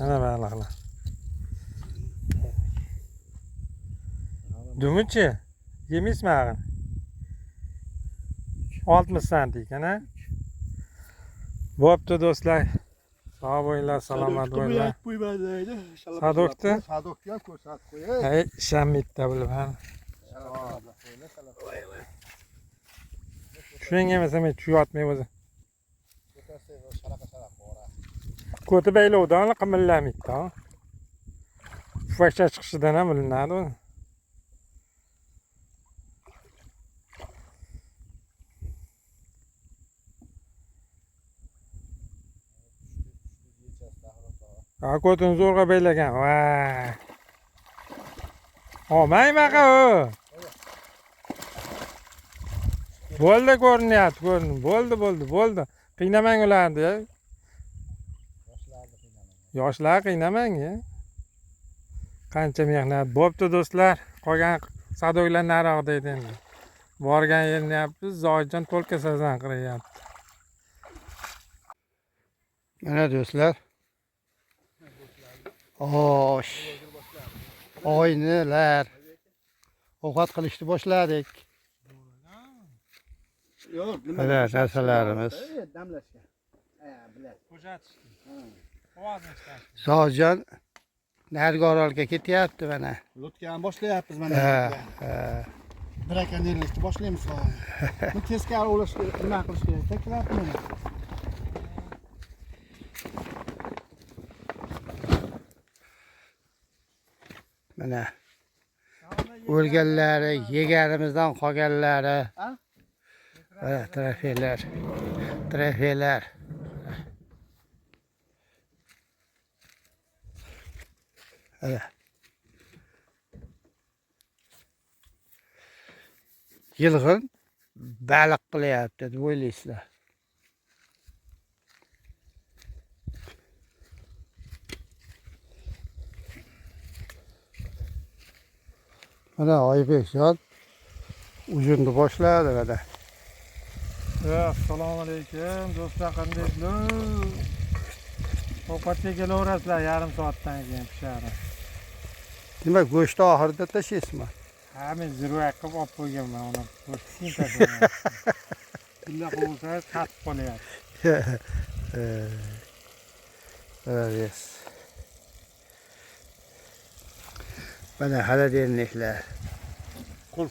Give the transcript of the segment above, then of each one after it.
Ana balıqlar. Dumuchi, yemismi ağın? 60 santim ekan ha? Bo'pti do'stlar. Sog' bo'linglar, salomat bo'linglar. Sadokni? Sadokni ham ko'rsatib qo'yay. Hey, shammitda bilib. Shunga emas, men tuyatmay o'zi. Ko'ti baylovdan qimirlamaydi. Ufakcha chiqishidan ham bilinadi. Ko'tini zo'rg'a baylagan. Voy. Olmaymaqa u. Bo'ldi ko'rinyapti, ko'rin. Bo'ldi. Qiynamang ularni. Yoshlar qiynamang. Qancha mehnat bo'pti do'stlar. Qolgan sadoklar nariroqda edi endi. Borgan yerni yapmiz, Zoyjon to'lka sazan qilyapti. Mana do'stlar. Osh. Oynalar. Ovqat qilishni boshladik. Yo'q, nima narsalarimiz. Damlashga. Zoyjon Nargorolga ketyapti mana. Lotkani boshlayapmiz mana. Brakonerlikni boshlaymiz hozir. Bu teskari o'lashga nima qilish kerak? Taklifmi? Mana o'lganlari, yeganimizdan qolganlari. Mana trofeylar. Mana. Yilg'in baliq qilyapti deb o'ylaysizlar. Mana Oybekjon uzunni boshladi mana. Assalomu alaykum do'stlar, qandaysizlar? Ovqatga kelaverasizlar yarim soatdan keyin pishadi. Nima go'shtni oxirida tashlaysizmi? Ha, men zirvak qilib olib qo'yganman uni. Go'shtni tashlamayman. Bunday qilsangiz qatib qolyapti. Yes. Mana xaladenliklar. Qul.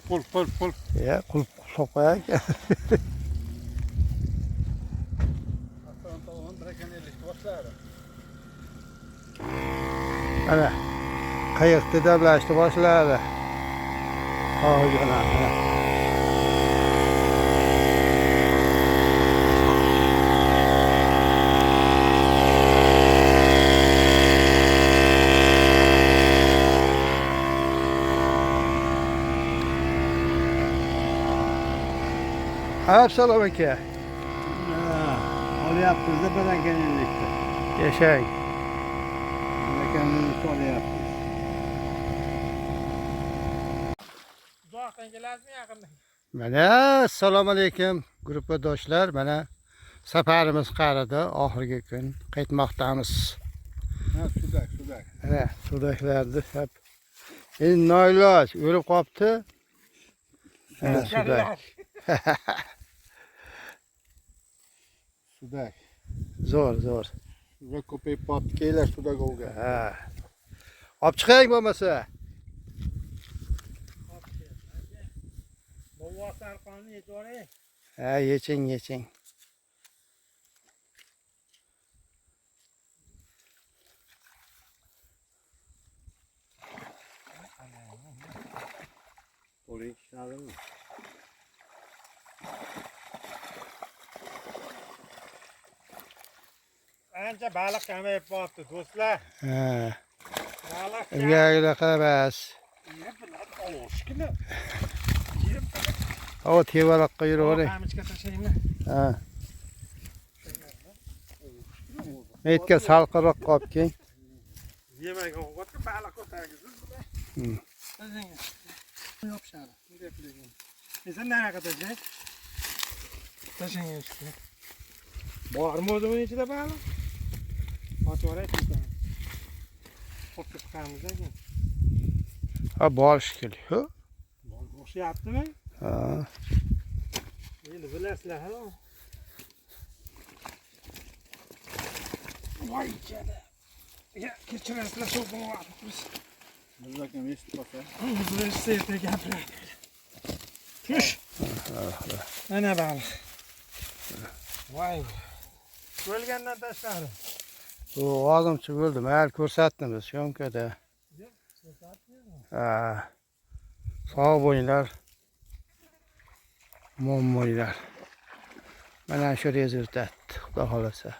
Ya, qulf qo'yaq. Mana qayiqni damlashni boshladi. Mana. Assalomu aka. Olyapmiz-da brakonerlikda. Yashang. Brakonerlikda olyapmiz. Uzoqdan kelasizmi, yaqindan? Mana assalomu alaykum gruppadoshlar. Mana safarimiz qarida oxirgi kun qaytmoqdamiz. Ha, sudak. Mana sudaklarni hep endi noiloj o'lib qopti. Mana sudak. Sudak. Zo'r. Va ko'payib qopti, keylar sudagovga. Ha. Olib chiqing bo'lmasa. Bo'voq arqonni yechvoring. Ha, yeching. Qo'ling ishladimi? Ancha baliq kamayib qolibdi do'stlar. Ha. Baliq. Ilgarigida qarabas. O tevaroqqa yuravering. Qamishga tashlaymi? Ha. Metga salqinroq qolib keling. Yemagan ovqatga baliq ko'targizsiz. Yopishadi. Bunday qiling. Sen nariga tashlay. Tashlang ishga. Bormi o'zi buning ichida baliq? Ochvoray. chiqamiz ekan. Ha bor shekilli. Ho? O'xshayaptimi? Ha. Endi bilasizlar, ha? Voy jada. Ya, kechirasizlar, shu bo'lyapmiz. Biz akam eshitib qolsa. Biz seyfda gapiradi. Tush. Ana baliq. Voy. O'lgandan tashqari. Bu ozimchi bo'ldi. Mayli ko'rsatdim biz syomkada. Ha. Sog' bo'linglar. Omon bo'linglar. Mana shu rezultat, xudo xolasa.